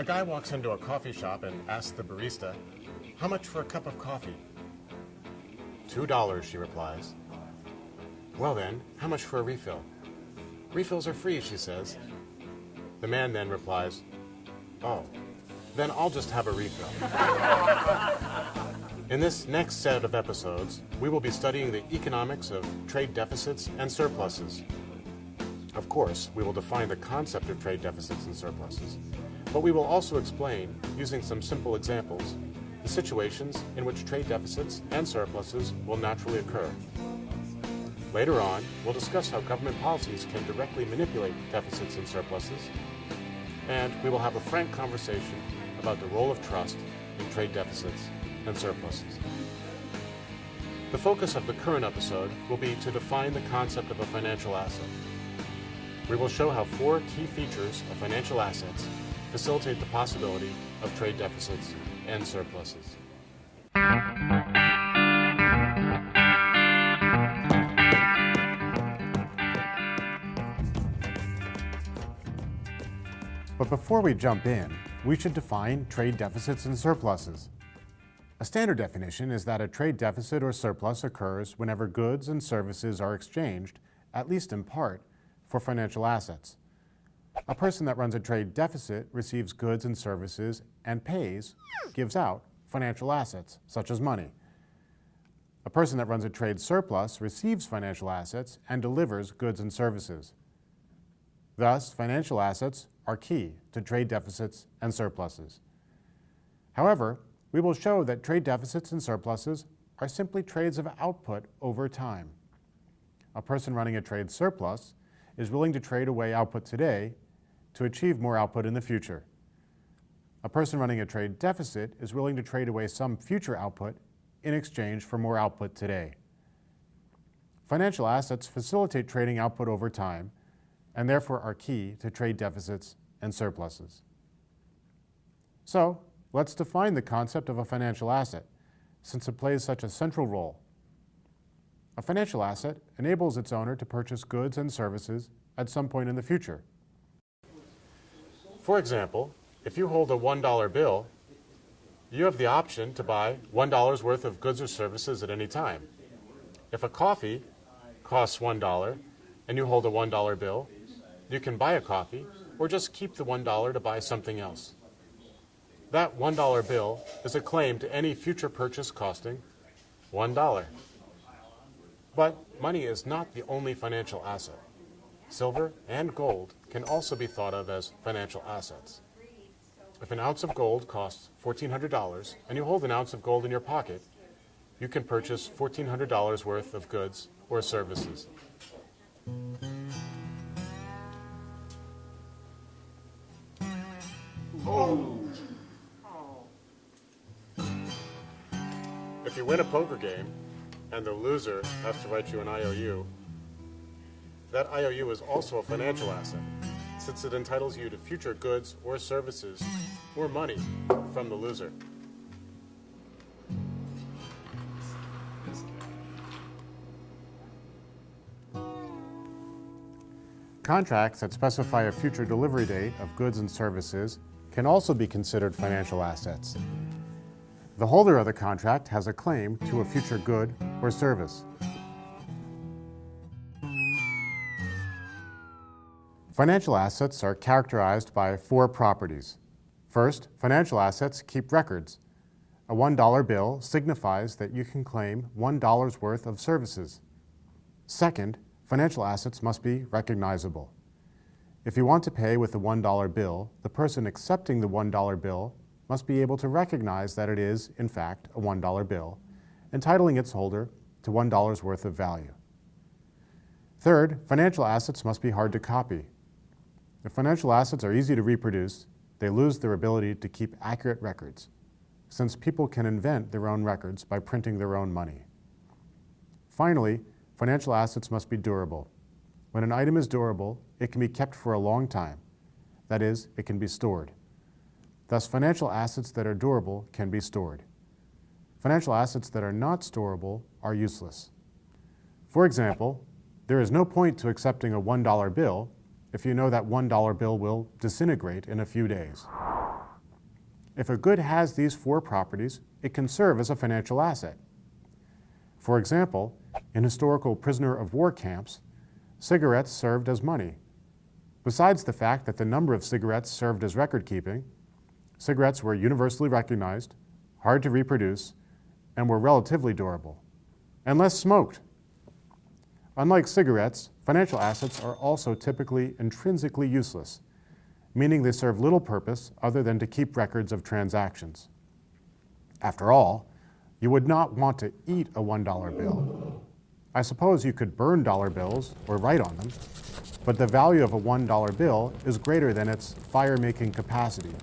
A guy walks into a coffee shop and asks the barista, "How much for a cup of coffee?" $2, she replies. "Well then, how much for a refill?" "Refills are free," she says. The man then replies, "Oh, then I'll just have a refill." In this next set of episodes, we will be studying the economics of trade deficits and surpluses. Of course, we will define the concept of trade deficits and surpluses, but we will also explain, using some simple examples, the situations in which trade deficits and surpluses will naturally occur. Later on, we'll discuss how government policies can directly manipulate deficits and surpluses, and we will have a frank conversation about the role of trust in trade deficits and surpluses. The focus of the current episode will be to define the concept of a financial asset. We will show how 4 key features of financial assets facilitate the possibility of trade deficits and surpluses. But before we jump in, we should define trade deficits and surpluses. A standard definition is that a trade deficit or surplus occurs whenever goods and services are exchanged, at least in part, for financial assets. A person that runs a trade deficit receives goods and services and gives out financial assets, such as money. A person that runs a trade surplus receives financial assets and delivers goods and services. Thus, financial assets are key to trade deficits and surpluses. However, we will show that trade deficits and surpluses are simply trades of output over time. A person running a trade surplus is willing to trade away output today to achieve more output in the future. A person running a trade deficit is willing to trade away some future output in exchange for more output today. Financial assets facilitate trading output over time and therefore are key to trade deficits and surpluses. So, let's define the concept of a financial asset, since it plays such a central role. A financial asset enables its owner to purchase goods and services at some point in the future. For example, if you hold a $1 bill, you have the option to buy $1 worth of goods or services at any time. If a coffee costs $1 and you hold a $1 bill, you can buy a coffee or just keep the $1 to buy something else. That $1 bill is a claim to any future purchase costing $1. But money is not the only financial asset. Silver and gold can also be thought of as financial assets. If an ounce of gold costs $1,400 and you hold an ounce of gold in your pocket, you can purchase $1,400 worth of goods or services. If you win a poker game and the loser has to write you an IOU, that IOU is also a financial asset, since it entitles you to future goods or services or money from the loser. Contracts that specify a future delivery date of goods and services can also be considered financial assets. The holder of the contract has a claim to a future good or service. Financial assets are characterized by 4 properties. First, financial assets keep records. A $1 bill signifies that you can claim $1 worth of services. Second, financial assets must be recognizable. If you want to pay with the $1 bill, the person accepting the $1 bill must be able to recognize that it is, in fact, a $1 bill, entitling its holder to $1 worth of value. Third, financial assets must be hard to copy. If financial assets are easy to reproduce, they lose their ability to keep accurate records, since people can invent their own records by printing their own money. Finally, financial assets must be durable. When an item is durable, it can be kept for a long time. That is, it can be stored. Thus, financial assets that are durable can be stored. Financial assets that are not storable are useless. For example, there is no point to accepting a $1 bill if you know that $1 bill will disintegrate in a few days. If a good has these four properties, it can serve as a financial asset. For example, in historical prisoner of war camps, cigarettes served as money. Besides the fact that the number of cigarettes served as record-keeping, cigarettes were universally recognized, hard to reproduce, and were relatively durable, and less smoked. Unlike cigarettes, financial assets are also typically intrinsically useless, meaning they serve little purpose other than to keep records of transactions. After all, you would not want to eat a $1 bill. I suppose you could burn dollar bills or write on them, but the value of a $1 bill is greater than its fire-making capacity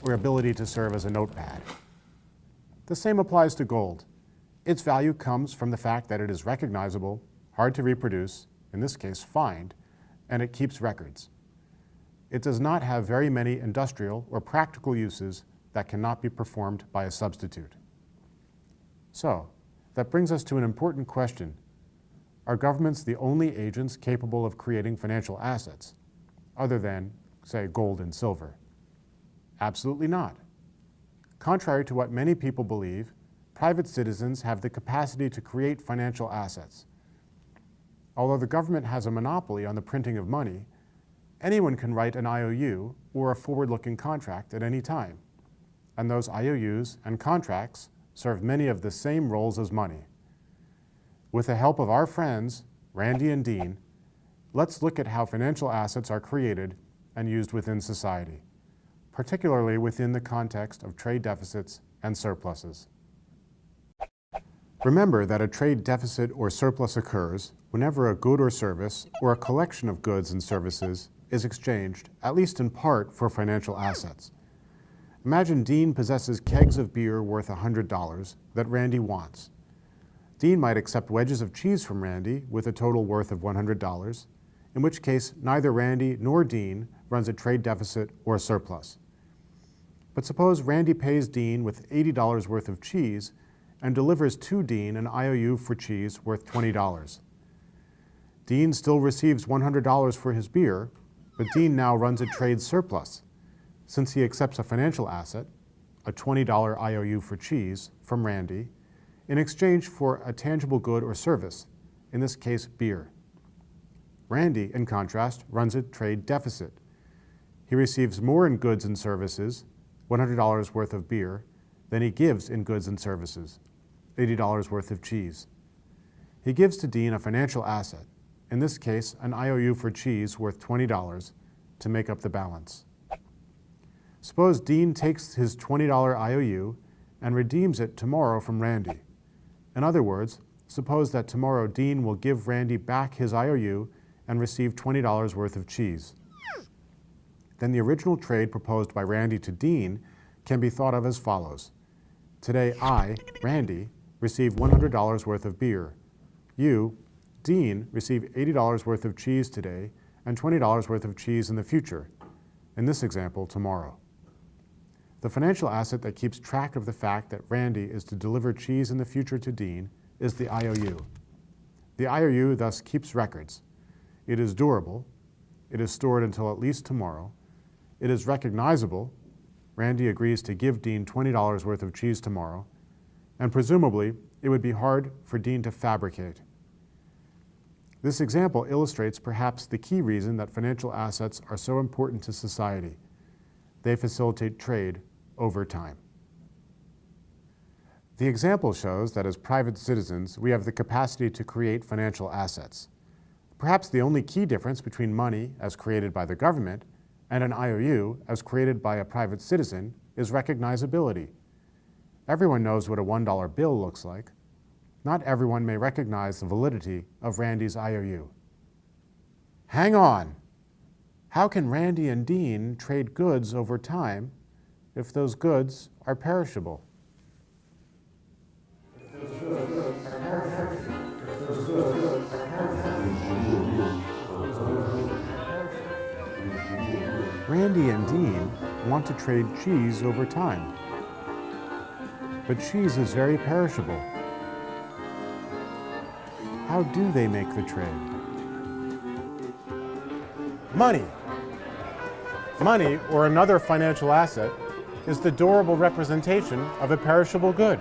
or ability to serve as a notepad. The same applies to gold. Its value comes from the fact that it is recognizable, hard to reproduce, in this case find, and it keeps records. It does not have very many industrial or practical uses that cannot be performed by a substitute. So, that brings us to an important question. Are governments the only agents capable of creating financial assets, other than, say, gold and silver? Absolutely not. Contrary to what many people believe, private citizens have the capacity to create financial assets. Although the government has a monopoly on the printing of money, anyone can write an IOU or a forward-looking contract at any time, and those IOUs and contracts serve many of the same roles as money. With the help of our friends, Randy and Dean, let's look at how financial assets are created and used within society, particularly within the context of trade deficits and surpluses. Remember that a trade deficit or surplus occurs whenever a good or service or a collection of goods and services is exchanged, at least in part, for financial assets. Imagine Dean possesses kegs of beer worth $100 that Randy wants. Dean might accept wedges of cheese from Randy with a total worth of $100, in which case neither Randy nor Dean runs a trade deficit or surplus. But suppose Randy pays Dean with $80 worth of cheese and delivers to Dean an IOU for cheese worth $20. Dean still receives $100 for his beer, but Dean now runs a trade surplus, since he accepts a financial asset, a $20 IOU for cheese, from Randy, in exchange for a tangible good or service, in this case beer. Randy, in contrast, runs a trade deficit. He receives more in goods and services, $100 worth of beer, than he gives in goods and services, $80 worth of cheese. He gives to Dean a financial asset, in this case an IOU for cheese worth $20, to make up the balance. Suppose Dean takes his $20 IOU and redeems it tomorrow from Randy. In other words, suppose that tomorrow Dean will give Randy back his IOU and receive $20 worth of cheese. Then the original trade proposed by Randy to Dean can be thought of as follows. Today I, Randy, receive $100 worth of beer. You, Dean, receive $80 worth of cheese today and $20 worth of cheese in the future, in this example, tomorrow. The financial asset that keeps track of the fact that Randy is to deliver cheese in the future to Dean is the IOU. The IOU thus keeps records. It is durable. It is stored until at least tomorrow. It is recognizable. Randy agrees to give Dean $20 worth of cheese tomorrow. And presumably, it would be hard for Dean to fabricate. This example illustrates perhaps the key reason that financial assets are so important to society. They facilitate trade over time. The example shows that as private citizens, we have the capacity to create financial assets. Perhaps the only key difference between money as created by the government and an IOU as created by a private citizen is recognizability. Everyone knows what a $1 bill looks like. Not everyone may recognize the validity of Randy's IOU. Hang on! How can Randy and Dean trade goods over time if those goods are perishable? Randy and Dean want to trade cheese over time. But cheese is very perishable. How do they make the trade? Money. Money, or another financial asset, is the durable representation of a perishable good.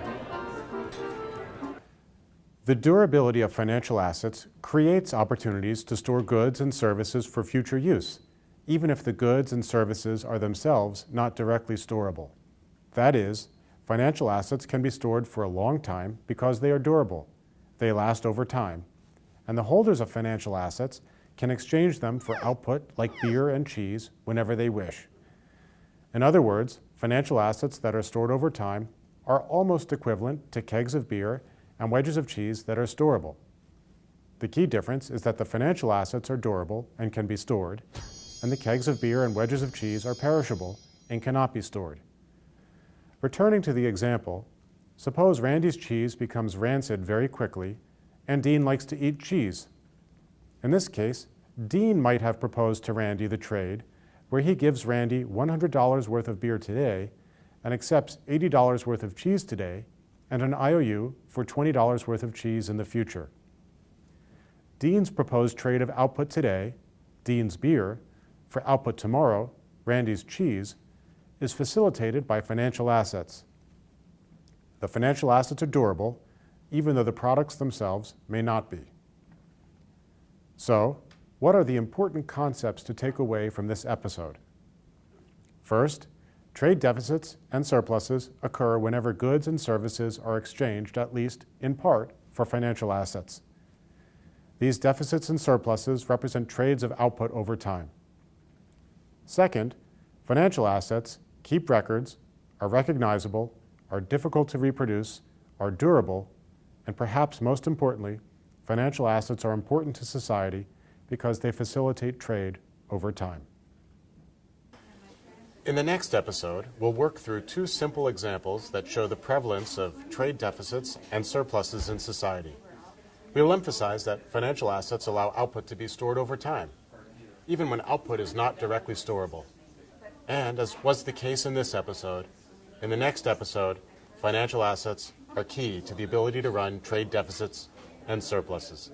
The durability of financial assets creates opportunities to store goods and services for future use, even if the goods and services are themselves not directly storable. That is, financial assets can be stored for a long time because they are durable. They last over time, and the holders of financial assets can exchange them for output like beer and cheese whenever they wish. In other words, financial assets that are stored over time are almost equivalent to kegs of beer and wedges of cheese that are storable. The key difference is that the financial assets are durable and can be stored, and the kegs of beer and wedges of cheese are perishable and cannot be stored. Returning to the example, suppose Randy's cheese becomes rancid very quickly, and Dean likes to eat cheese. In this case, Dean might have proposed to Randy the trade where he gives Randy $100 worth of beer today and accepts $80 worth of cheese today and an IOU for $20 worth of cheese in the future. Dean's proposed trade of output today, Dean's beer, for output tomorrow, Randy's cheese, is facilitated by financial assets. The financial assets are durable, even though the products themselves may not be. So, what are the important concepts to take away from this episode? First, trade deficits and surpluses occur whenever goods and services are exchanged, at least in part, for financial assets. These deficits and surpluses represent trades of output over time. Second, financial assets keep records, are recognizable, are difficult to reproduce, are durable, and perhaps most importantly, financial assets are important to society because they facilitate trade over time. In the next episode, we'll work through two simple examples that show the prevalence of trade deficits and surpluses in society. We'll emphasize that financial assets allow output to be stored over time, even when output is not directly storable. And as was the case in this episode, in the next episode, financial assets are key to the ability to run trade deficits and surpluses.